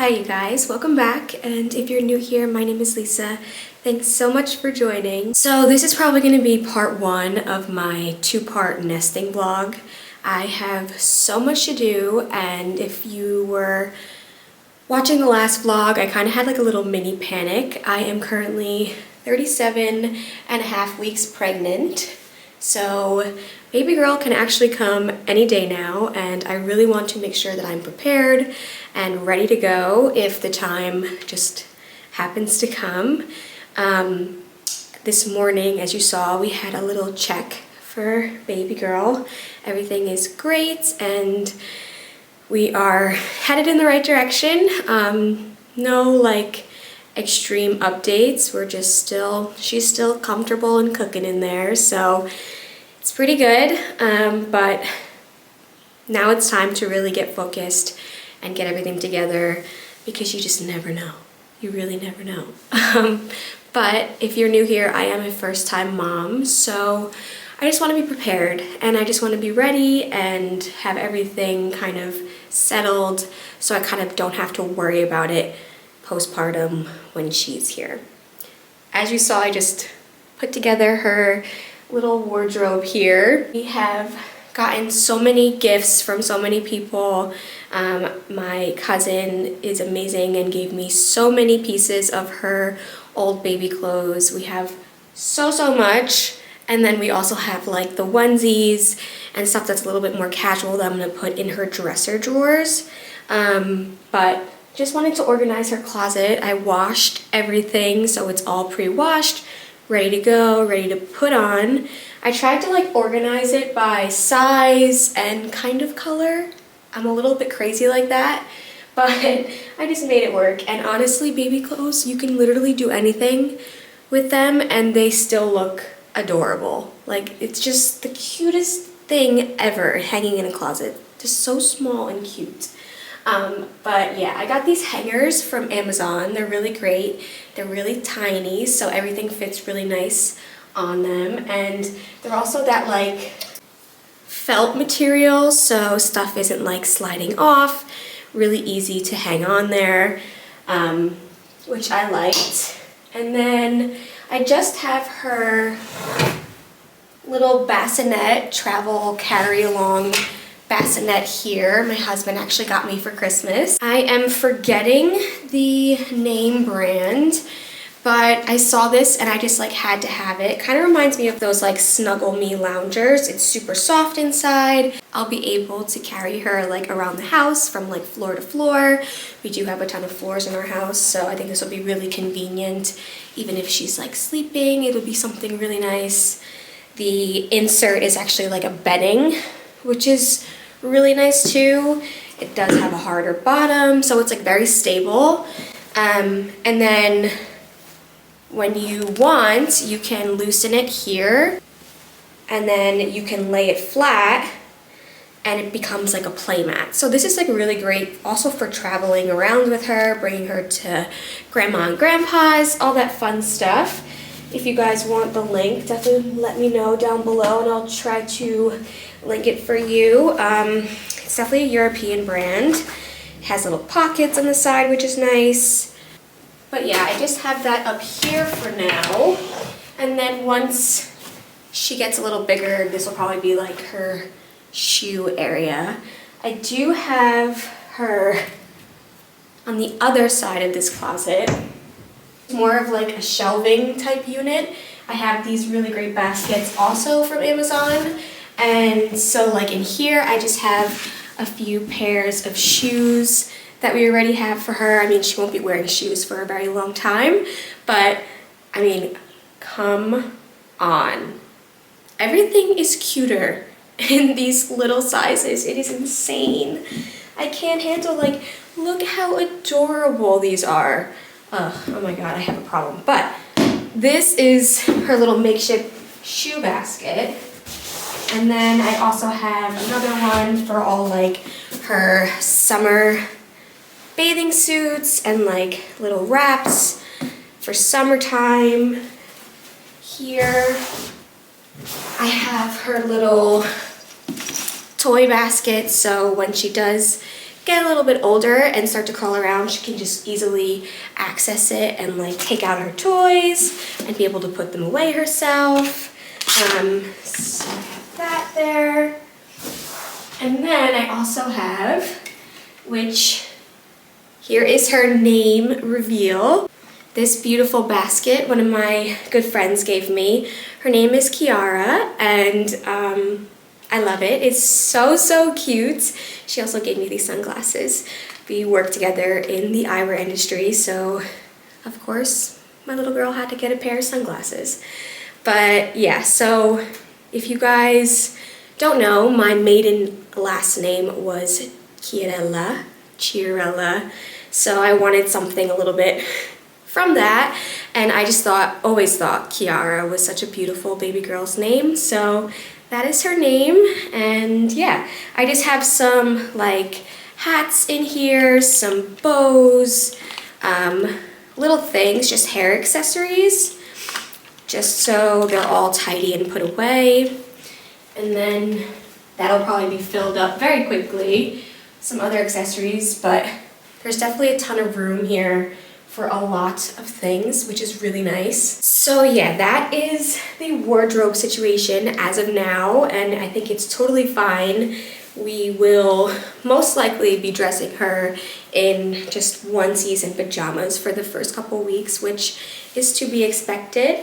Hi you guys, welcome back, and if you're new here, my name is Lisa. Thanks so much for joining. So this is probably going to be part one of my two-part nesting vlog. I have so much to do, and if you were watching the last vlog, I kind of had like a little mini panic. I am currently 37 and a half weeks pregnant. So baby girl can actually come any day now, and I really want to make sure that I'm prepared and ready to go if the time just happens to come. This morning, as you saw, we had a little check for baby girl. Everything is great and we are headed in the right direction. No like extreme updates. We're just she's still comfortable and cooking in there, so it's pretty good. But now it's time to really get focused and get everything together, because you just never know. You really never know. But if you're new here, I am a first-time mom, so I just want to be prepared and I just want to be ready and have everything kind of settled so I kind of don't have to worry about it postpartum when she's here. As you saw, I just put together her little wardrobe here. We have gotten so many gifts from so many people. My cousin is amazing and gave me so many pieces of her old baby clothes. We have so much. And then we also have like the onesies and stuff that's a little bit more casual that I'm gonna put in her dresser drawers. But just wanted to organize her closet. I washed everything, so it's all pre-washed, ready to go, ready to put on. I tried to like organize it by size and kind of color. I'm a little bit crazy like that, but I just made it work. And honestly, baby clothes, you can literally do anything with them and they still look adorable. Like, it's just the cutest thing ever hanging in a closet. Just so small and cute. But yeah, I got these hangers from Amazon. They're really great. They're really tiny, so everything fits really nice on them. And they're also that like felt material, so stuff isn't like sliding off. Really easy to hang on there, which I liked. And then I just have her little bassinet, travel carry-along bassinet here. My husband actually got me for Christmas. I am forgetting the name brand, but I saw this and I just like had to have it. Kind of reminds me of those like Snuggle Me loungers. It's super soft inside. I'll be able to carry her like around the house from like floor to floor. We do have a ton of floors in our house, so I think this will be really convenient. Even if she's like sleeping, it'll be something really nice. The insert is actually like a bedding, which is really nice too. It does have a harder bottom, so it's like very stable. And then when you want, you can loosen it here, and then you can lay it flat and it becomes like a play mat. So this is like really great also for traveling around with her, bringing her to grandma and grandpa's, all that fun stuff. If you guys want the link, definitely let me know down below and I'll try to link it for you. It's definitely a European brand. It has little pockets on the side, which is nice. But yeah, I just have that up here for now. And then once she gets a little bigger, this will probably be like her shoe area. I do have her on the other side of this closet. More of like a shelving type unit. I have these really great baskets also from Amazon. And so like in here, I just have a few pairs of shoes that we already have for her. I mean, she won't be wearing shoes for a very long time, but I mean, come on. Everything is cuter in these little sizes. It is insane. I can't handle, like, look how adorable these are. Oh my God, I have a problem. But this is her little makeshift shoe basket. And then I also have another one for all like her summer bathing suits and like little wraps for summertime. Here I have her little toy basket, so when she does get a little bit older and start to crawl around, she can just easily access it and like take out her toys and be able to put them away herself. So I have that there. And then I also have, which here is her name reveal. This beautiful basket one of my good friends gave me. Her name is Kiara, and I love it. It's so cute. She also gave me these sunglasses. We work together in the eyewear industry, so of course my little girl had to get a pair of sunglasses. But yeah, so if you guys don't know, my maiden last name was Chiarella, so I wanted something a little bit from that, and I just always thought Kiara was such a beautiful baby girl's name, so that is her name. And yeah, I just have some like hats in here, some bows, little things, just hair accessories, just so they're all tidy and put away. And then that'll probably be filled up very quickly. Some other accessories, but there's definitely a ton of room here for a lot of things, which is really nice. So yeah, that is the wardrobe situation as of now, and I think it's totally fine. We will most likely be dressing her in just onesie and pajamas for the first couple weeks, which is to be expected.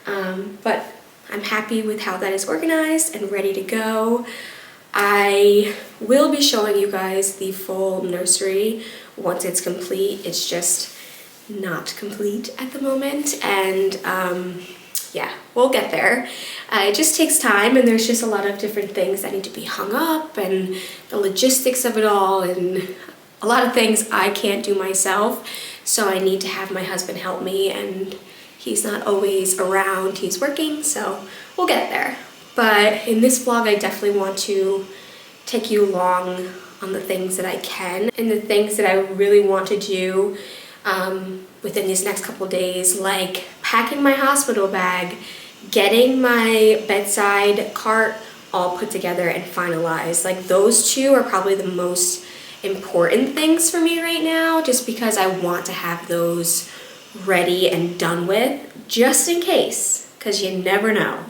But I'm happy with how that is organized and ready to go. I will be showing you guys the full nursery once it's complete. It's just not complete at the moment, and yeah, we'll get there. It just takes time, and there's just a lot of different things that need to be hung up, and the logistics of it all, and a lot of things I can't do myself, so I need to have my husband help me, and he's not always around, he's working, so we'll get there. But in this vlog, I definitely want to take you along on the things that I can and the things that I really want to do within these next couple days, like packing my hospital bag, getting my bedside cart all put together and finalized. Like those two are probably the most important things for me right now, just because I want to have those ready and done with, just in case, because you never know.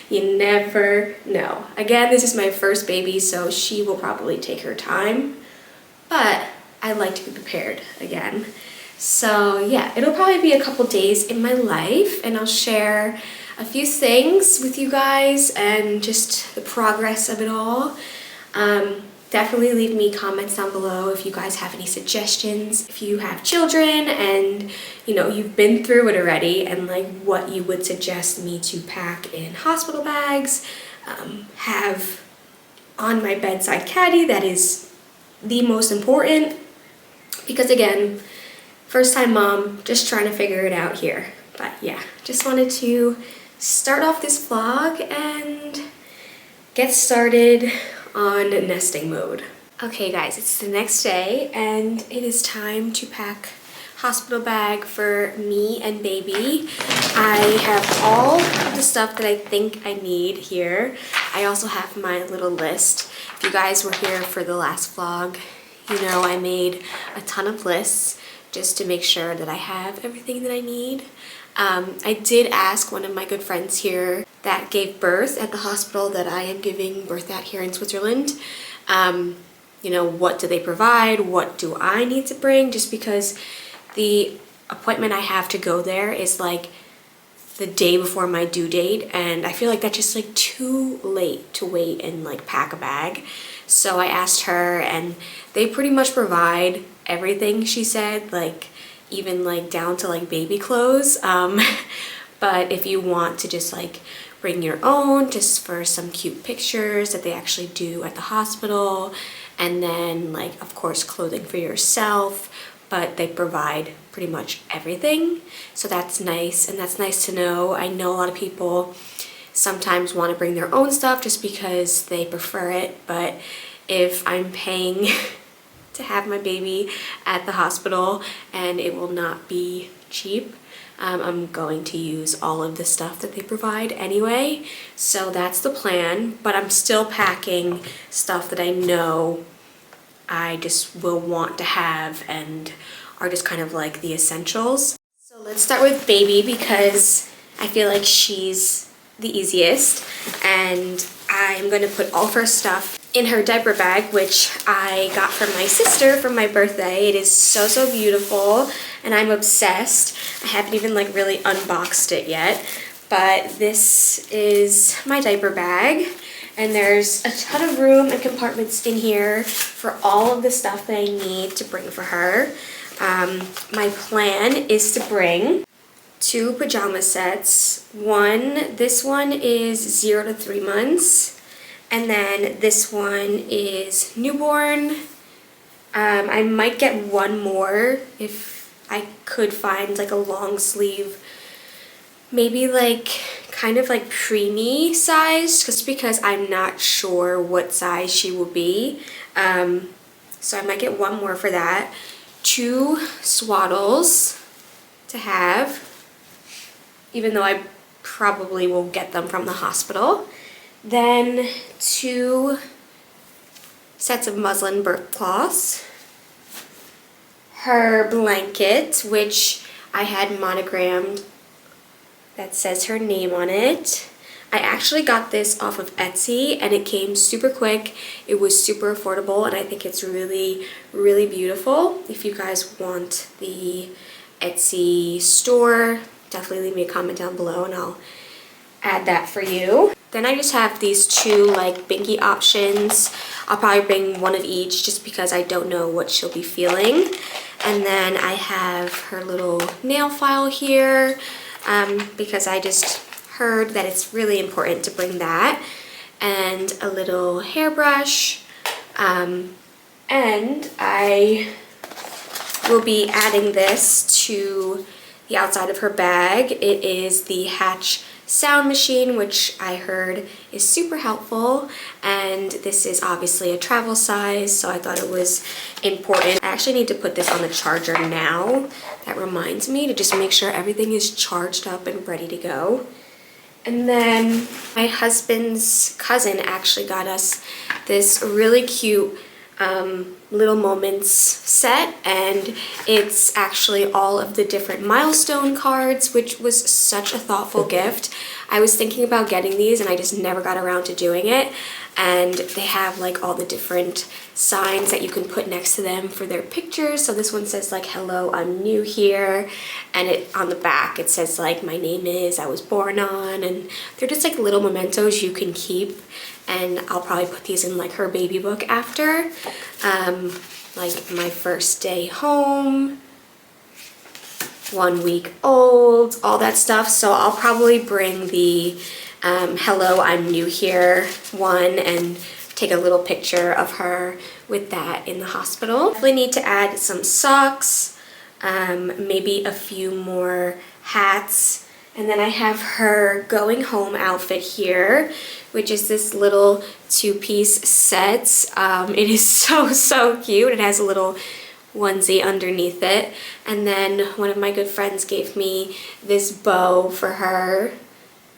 You never know. Again, this is my first baby, so she will probably take her time, but I like to be prepared again. So yeah, it'll probably be a couple days in my life, and I'll share a few things with you guys and just the progress of it all. Definitely leave me comments down below if you guys have any suggestions. If you have children and you know you've been through it already, and like what you would suggest me to pack in hospital bags, have on my bedside caddy. That is the most important, because again, first time mom, just trying to figure it out here. But yeah, just wanted to start off this vlog and get started on nesting mode. Okay guys, it's the next day and it is time to pack hospital bag for me and baby. I have all of the stuff that I think I need here. I also have my little list. If you guys were here for the last vlog, you know I made a ton of lists just to make sure that I have everything that I need. I did ask one of my good friends here that gave birth at the hospital that I am giving birth at here in Switzerland, you know, what do they provide? What do I need to bring? Just because the appointment I have to go there is like the day before my due date, and I feel like that's just like too late to wait and like pack a bag. So I asked her, and they pretty much provide everything, she said, like even like down to like baby clothes. But if you want to just like bring your own, just for some cute pictures that they actually do at the hospital, and then like of course clothing for yourself, but they provide pretty much everything. So that's nice, and that's nice to know. I know a lot of people sometimes want to bring their own stuff just because they prefer it, but if I'm paying to have my baby at the hospital and it will not be cheap, I'm going to use all of the stuff that they provide anyway. So that's the plan, but I'm still packing stuff that I know I just will want to have and are just kind of like the essentials. So let's start with baby because I feel like she's the easiest, and I'm going to put all of her stuff in her diaper bag, which I got from my sister for my birthday. It is so beautiful and I'm obsessed. I haven't even like really unboxed it yet, but this is my diaper bag, and there's a ton of room and compartments in here for all of the stuff that I need to bring for her. My plan is to bring 2 pajama sets. This one is 0 to 3 months, and then this one is newborn. I might get one more if I could find like a long sleeve, maybe like kind of like preemie sized, just because I'm not sure what size she will be. So I might get one more for that. 2 swaddles to have, even though I probably will get them from the hospital. Then 2 sets of muslin birth cloths. Her blanket, which I had monogrammed, that says her name on it. I actually got this off of Etsy and it came super quick. It was super affordable, and I think it's really beautiful. If you guys want the Etsy store, definitely leave me a comment down below and I'll add that for you. Then I just have these 2 like binky options. I'll probably bring one of each just because I don't know what she'll be feeling. And then I have her little nail file here, because I just heard that it's really important to bring that, and a little hairbrush, and I will be adding this to the outside of her bag. It is the Hatch sound machine, which I heard is super helpful, and this is obviously a travel size, so I thought it was important. I actually need to put this on the charger now. That reminds me to just make sure everything is charged up and ready to go. And then my husband's cousin actually got us this really cute Little Moments set, and it's actually all of the different milestone cards, which was such a thoughtful gift. I was thinking about getting these and I just never got around to doing it, and they have like all the different signs that you can put next to them for their pictures. So this one says like, hello, I'm new here, and it on the back it says like, my name is, I was born on, and they're just like little mementos you can keep. And I'll probably put these in like her baby book after, like my first day home, 1 week old, all that stuff. So I'll probably bring the hello, I'm new here one and take a little picture of her with that in the hospital. Definitely need to add some socks, maybe a few more hats. And then I have her going home outfit here, which is this little 2-piece set. It is so cute. It has a little onesie underneath it. And then one of my good friends gave me this bow for her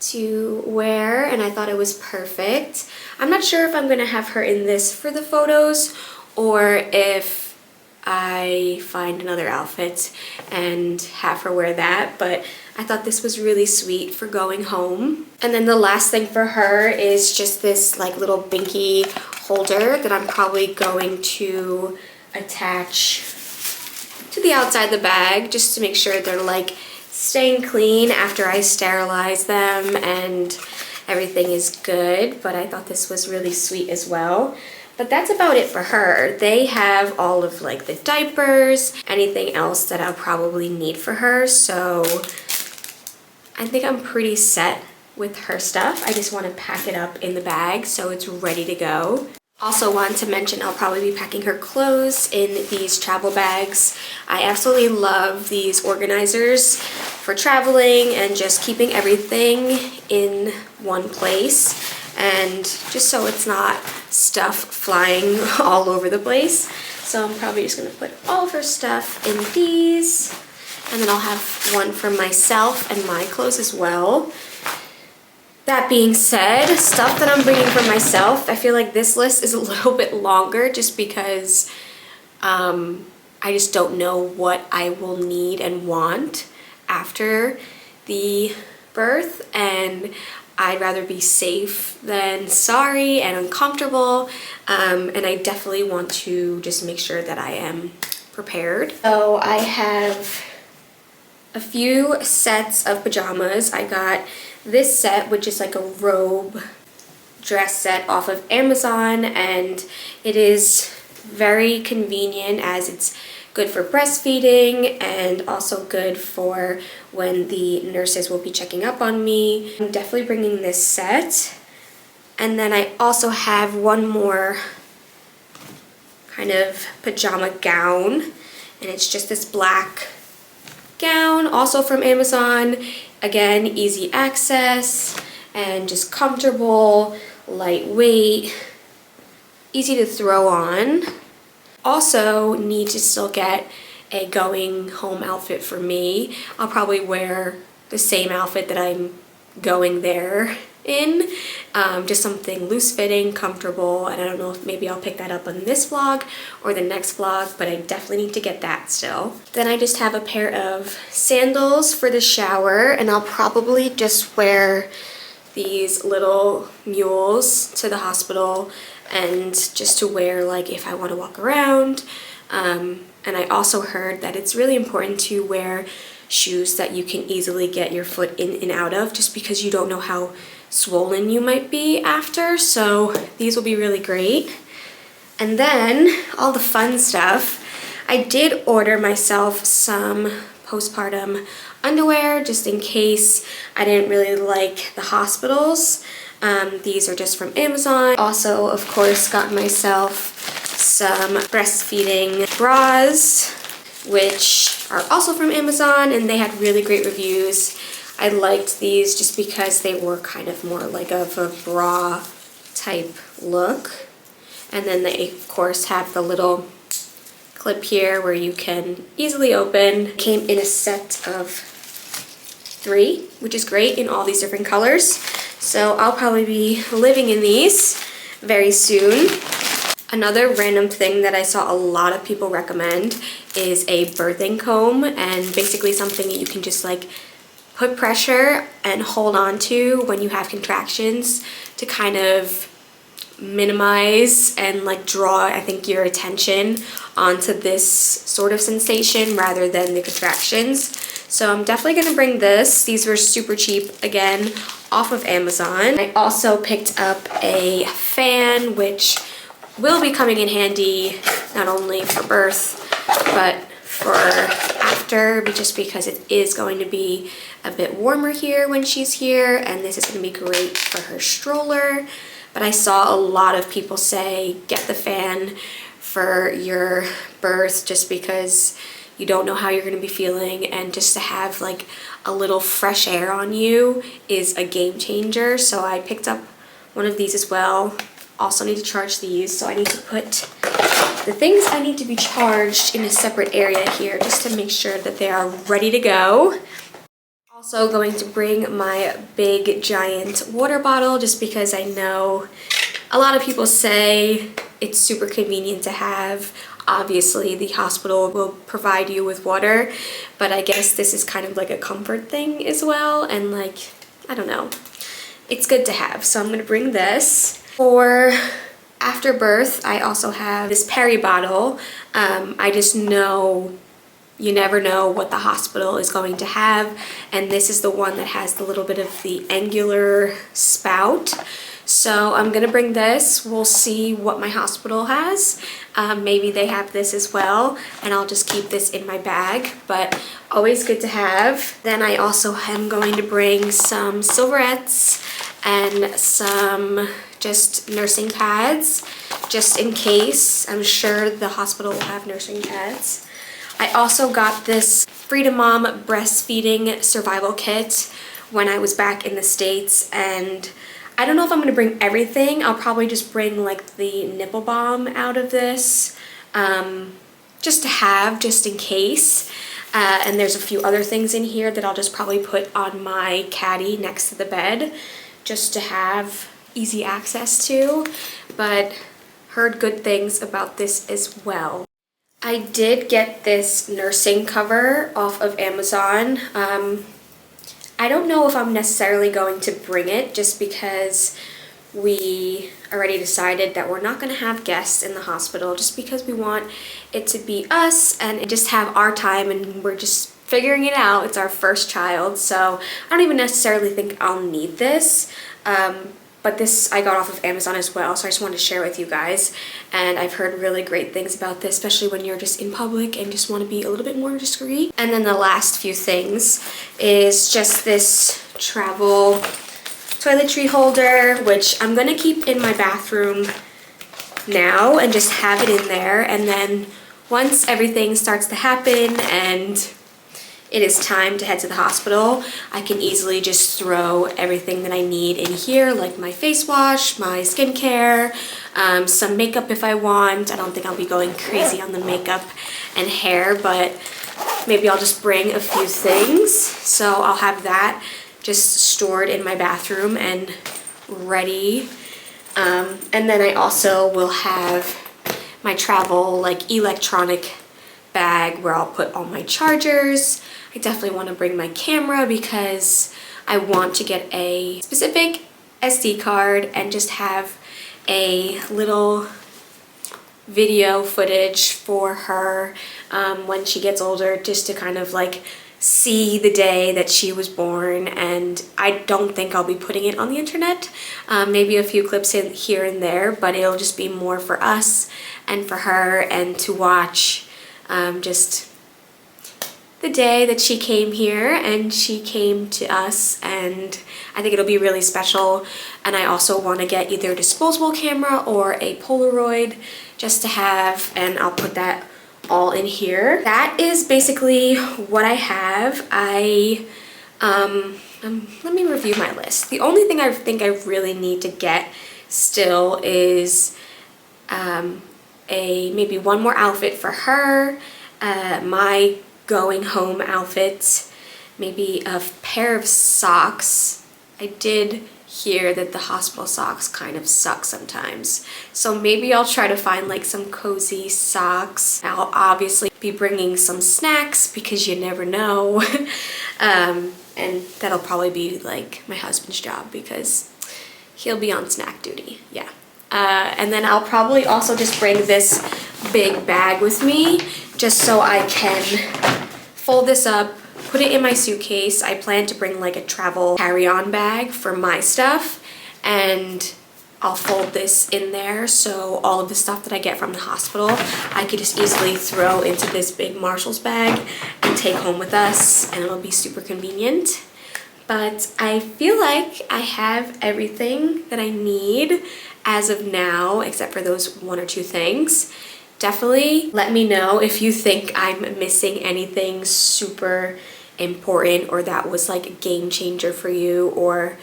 to wear, and I thought it was perfect. I'm not sure if I'm gonna have her in this for the photos or if I find another outfit and have her wear that, but I thought this was really sweet for going home. And then the last thing for her is just this like little binky holder that I'm probably going to attach to the outside of the bag just to make sure they're like staying clean after I sterilize them and everything is good. But I thought this was really sweet as well. But that's about it for her. They have all of like the diapers, anything else that I'll probably need for her. So I think I'm pretty set with her stuff. I just want to pack it up in the bag so it's ready to go. Also wanted to mention I'll probably be packing her clothes in these travel bags. I absolutely love these organizers for traveling and just keeping everything in one place, and just so it's not stuff flying all over the place. So I'm probably just gonna put all of her stuff in these, and then I'll have one for myself and my clothes as well. That being said, stuff that I'm bringing for myself, I feel like this list is a little bit longer just because I just don't know what I will need and want after the birth, and I'd rather be safe than sorry and uncomfortable, and I definitely want to just make sure that I am prepared. So I have a few sets of pajamas. I got this set, which is like a robe dress set off of Amazon, and it is very convenient as it's good for breastfeeding and also good for when the nurses will be checking up on me. I'm definitely bringing this set. And then I also have one more kind of pajama gown, and it's just this black gown, also from Amazon. Again, easy access and just comfortable, lightweight, easy to throw on. Also need to still get a going home outfit for me. I'll probably wear the same outfit that I'm going there in, just something loose fitting, comfortable, and I don't know if maybe I'll pick that up on this vlog or the next vlog, but I definitely need to get that still. Then I just have a pair of sandals for the shower, and I'll probably just wear these little mules to the hospital and just to wear like if I want to walk around. And I also heard that it's really important to wear shoes that you can easily get your foot in and out of, just because you don't know how swollen you might be after, so these will be really great. And then all the fun stuff, I did order myself some postpartum underwear just in case I didn't really like the hospitals. These are just from Amazon. Also, of course, got myself some breastfeeding bras, which are also from Amazon, and they had really great reviews. I liked these just because they were kind of more like of a bra type look. And then they, of course, have the little clip here where you can easily open. Came in a set of 3, which is great, in all these different colors. So I'll probably be living in these very soon. Another random thing that I saw a lot of people recommend is a birthing comb, and basically something that you can just like put pressure and hold on to when you have contractions to kind of minimize and like draw, I think, your attention onto this sort of sensation rather than the contractions. So I'm definitely gonna bring this. These were super cheap, again, off of Amazon. I also picked up a fan, which will be coming in handy not only for birth, but for after, just because it is going to be a bit warmer here when she's here, and this is gonna be great for her stroller. But I saw a lot of people say, get the fan for your birth just because you don't know how you're gonna be feeling, and just to have like a little fresh air on you is a game changer. So I picked up one of these as well. Also need to charge these, so I need to put the things I need to be charged in a separate area here just to make sure that they are ready to go. Also going to bring my big giant water bottle just because I know a lot of people say it's super convenient to have. Obviously the hospital will provide you with water, but I guess this is kind of like a comfort thing as well, and like, I don't know, it's good to have. So I'm gonna bring this. For after birth, I also have this Perry bottle. I just know you never know what the hospital is going to have, and this is the one that has the little bit of the angular spout. So I'm gonna bring this. We'll see what my hospital has. Maybe they have this as well, and I'll just keep this in my bag, but always good to have. Then I also am going to bring some silverettes and some just nursing pads, just in case. I'm sure the hospital will have nursing pads. I also got this Freedom Mom breastfeeding survival kit when I was back in the States, and I don't know if I'm gonna bring everything. I'll probably just bring like the nipple balm out of this, just to have, just in case. And there's a few other things in here that I'll just probably put on my caddy next to the bed, just to have easy access to, but heard good things about this as well. I did get this nursing cover off of Amazon. I don't know if I'm necessarily going to bring it just because we already decided that we're not going to have guests in the hospital, just because we want it to be us and just have our time, and we're just figuring it out. It's our first child, so I don't even necessarily think I'll need this. But this I got off of Amazon as well, so I just wanted to share with you guys. And I've heard really great things about this, especially when you're just in public and just want to be a little bit more discreet. And then the last few things is just this travel toiletry holder, which I'm gonna keep in my bathroom now and just have it in there. And then once everything starts to happen and it is time to head to the hospital, I can easily just throw everything that I need in here, like my face wash, my skincare, some makeup if I want. I don't think I'll be going crazy on the makeup and hair, but maybe I'll just bring a few things. So I'll have that just stored in my bathroom and ready. And then I also will have my travel like electronic bag where I'll put all my chargers. I definitely want to bring my camera because I want to get a specific SD card and just have a little video footage for her when she gets older, just to kind of like see the day that she was born. And I don't think I'll be putting it on the internet. Maybe a few clips in here and there, but it'll just be more for us and for her and to watch just the day that she came here and she came to us, and I think it'll be really special. And I also want to get either a disposable camera or a Polaroid just to have, and I'll put that all in here. That is basically what I have. Let me review my list. The only thing I think I really need to get still is maybe one more outfit for her, my going home outfit, maybe a pair of socks. I did hear that the hospital socks kind of suck sometimes, so maybe I'll try to find like some cozy socks. I'll obviously be bringing some snacks because you never know. And that'll probably be like my husband's job because he'll be on snack duty. Yeah. And then I'll probably also just bring this big bag with me just so I can fold this up, put it in my suitcase. I plan to bring like a travel carry-on bag for my stuff, and I'll fold this in there so all of the stuff that I get from the hospital I could just easily throw into this big Marshall's bag and take home with us, and it'll be super convenient. But I feel like I have everything that I need as of now, except for those one or two things. Definitely let me know if you think I'm missing anything super important, or that was like a game changer for you, or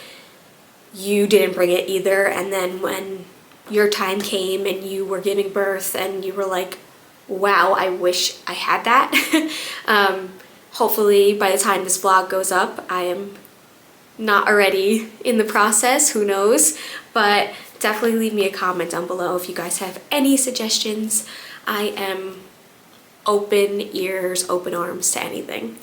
you didn't bring it either, and then when your time came and you were giving birth and you were like, wow, I wish I had that. Hopefully by the time this vlog goes up, I am not already in the process, who knows, but definitely leave me a comment down below if you guys have any suggestions. I am open ears, open arms to anything.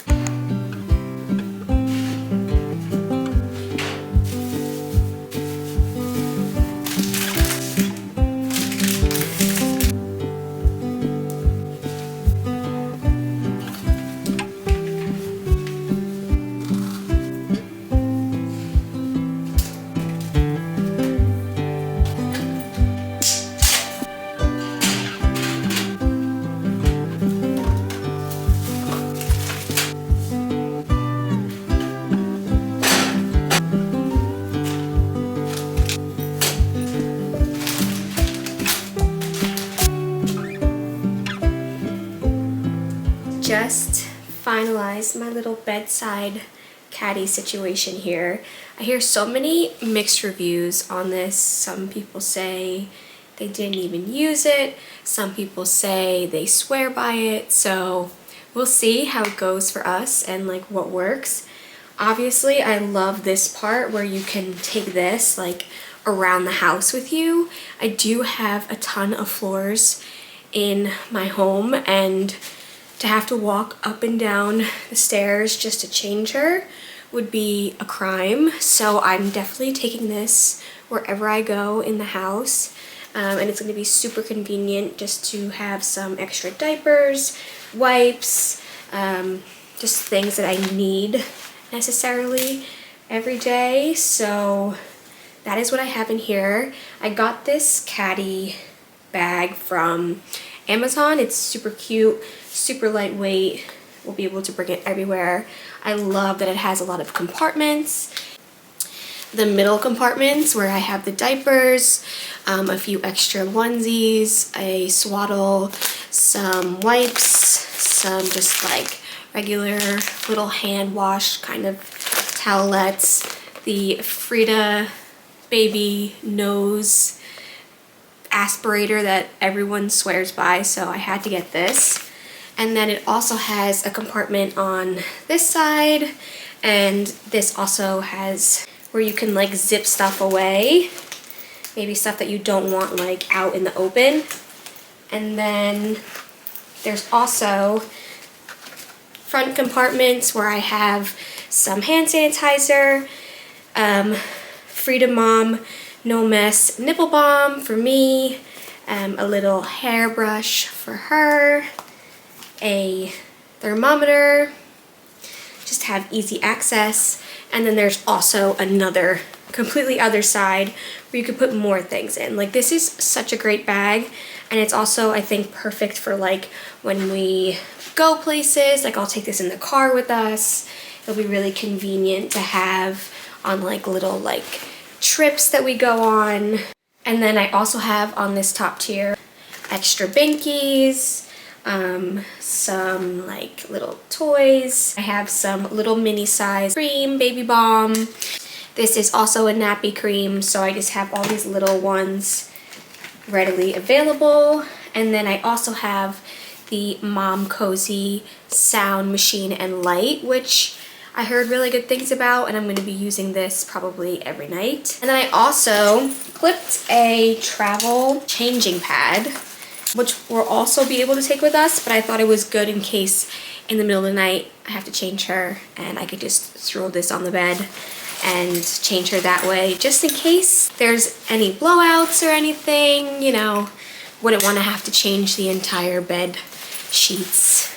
Just finalized my little bedside caddy situation here. I hear so many mixed reviews on this. Some people say they didn't even use it. Some people say they swear by it. So we'll see how it goes for us and like what works. Obviously, I love this part where you can take this like around the house with you. I do have a ton of floors in my home, and to have to walk up and down the stairs just to change her would be a crime. So I'm definitely taking this wherever I go in the house. And it's going to be super convenient just to have some extra diapers, wipes, just things that I need necessarily every day. So that is what I have in here. I got this caddy bag from Amazon. It's super cute, super lightweight. We'll be able to bring it everywhere. I love that it has a lot of compartments. The middle compartments where I have the diapers, a few extra onesies, a swaddle, some wipes, some just like regular little hand wash kind of towelettes, the Frida baby nose aspirator that everyone swears by, so I had to get this. And then it also has a compartment on this side, and this also has where you can like zip stuff away, maybe stuff that you don't want like out in the open. And then there's also front compartments where I have some hand sanitizer, Frida Mom No Mess nipple balm for me, a little hairbrush for her, a thermometer, just have easy access. And then there's also another completely other side where you could put more things in. Like, this is such a great bag, and it's also, I think, perfect for like when we go places. Like, I'll take this in the car with us. It'll be really convenient to have on like little like trips that we go on. And then I also have on this top tier extra binkies, some like little toys. I have some little mini size cream, baby balm. This is also a nappy cream, so I just have all these little ones readily available. And then I also have the Mom Cozy sound machine and light, which I heard really good things about, and I'm going to be using this probably every night. And then I also clipped a travel changing pad, which we'll also be able to take with us, but I thought it was good in case in the middle of the night I have to change her, and I could just throw this on the bed and change her that way, just in case there's any blowouts or anything, you know, wouldn't want to have to change the entire bed sheets.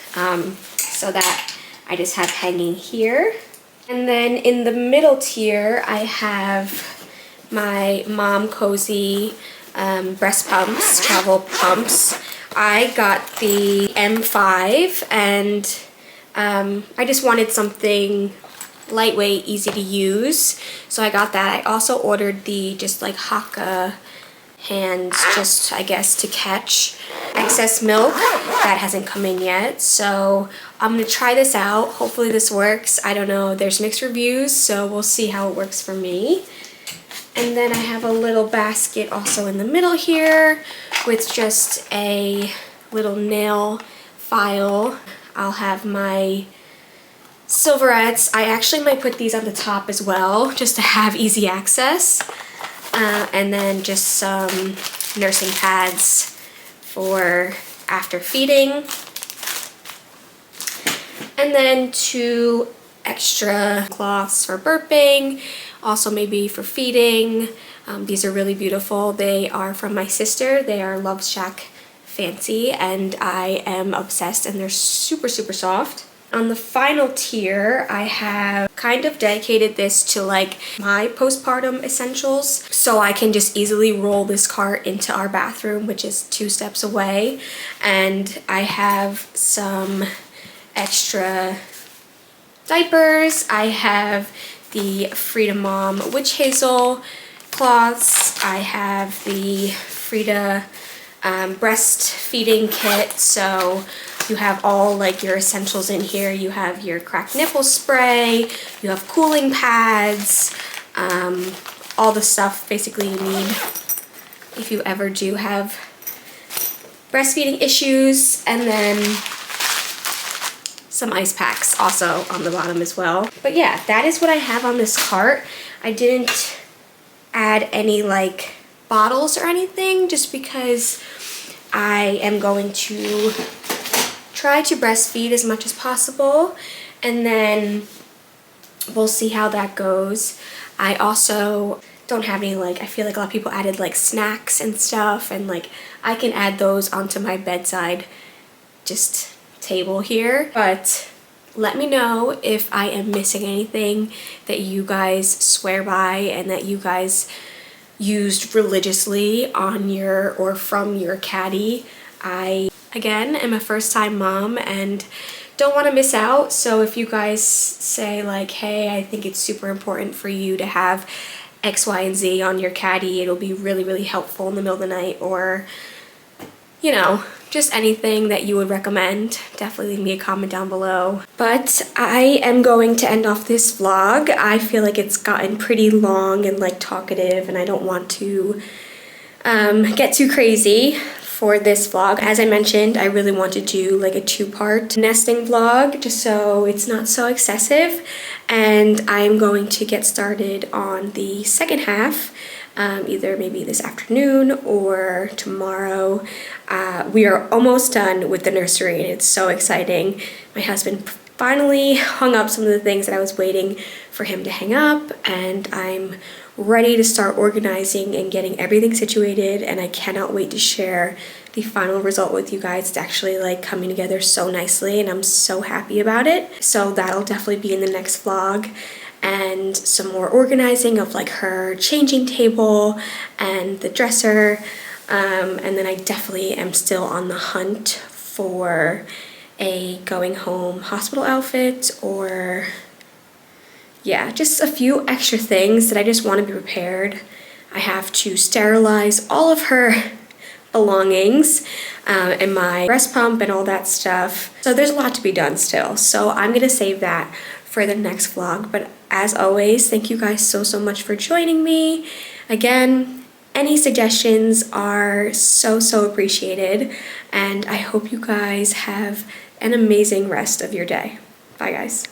So that I just have hanging here. And then in the middle tier, I have my Mom Cozy breast pumps, travel pumps. I got the M5, and I just wanted something lightweight, easy to use, so I got that. I also ordered the just like Haka hands, just I guess to catch excess milk. That hasn't come in yet, so I'm gonna try this out. Hopefully this works. I don't know, there's mixed reviews, so we'll see how it works for me. And then I have a little basket also in the middle here with just a little nail file. I'll have my silverettes. I actually might put these on the top as well, just to have easy access. And then just some nursing pads for after feeding. And then 2 extra cloths for burping, also maybe for feeding. These are really beautiful. They are from my sister. They are Love Shack Fancy, and I am obsessed, and they're super, super soft. On the final tier, I have kind of dedicated this to like my postpartum essentials, so I can just easily roll this cart into our bathroom, which is 2 steps away. And I have some extra diapers. I have the Frida Mom Witch Hazel cloths. I have the Frida breastfeeding kit, so you have all like your essentials in here. You have your cracked nipple spray, you have cooling pads, all the stuff basically you need if you ever do have breastfeeding issues. And then some ice packs also on the bottom as well. But yeah, that is what I have on this cart. I didn't add any like bottles or anything just because I am going to try to breastfeed as much as possible, and then we'll see how that goes. I also don't have any, like, I feel like a lot of people added like snacks and stuff, and like I can add those onto my bedside just table here. But let me know if I am missing anything that you guys swear by and that you guys used religiously on your or from your caddy. I, again, am a first-time mom and don't want to miss out. So if you guys say like, hey, I think it's super important for you to have X, Y, and Z on your caddy, it'll be really, really helpful in the middle of the night, or, you know, just anything that you would recommend, definitely leave me a comment down below. But I am going to end off this vlog. I feel like it's gotten pretty long and like talkative, and I don't want to get too crazy for this vlog. As I mentioned, I really want to do like a 2-part nesting vlog just so it's not so excessive, and I'm going to get started on the second half either maybe this afternoon or tomorrow. We are almost done with the nursery and it's so exciting. My husband finally hung up some of the things that I was waiting for him to hang up, and I'm ready to start organizing and getting everything situated, and I cannot wait to share the final result with you guys. It's actually like coming together so nicely and I'm so happy about it. So that'll definitely be in the next vlog, and some more organizing of like her changing table and the dresser, and then I definitely am still on the hunt for a going home hospital outfit, or yeah, just a few extra things that I just want to be prepared. I have to sterilize all of her belongings and my breast pump and all that stuff. So there's a lot to be done still. So I'm gonna save that for the next vlog. But as always, thank you guys so much for joining me. Again, any suggestions are so appreciated, and I hope you guys have an amazing rest of your day. Bye guys.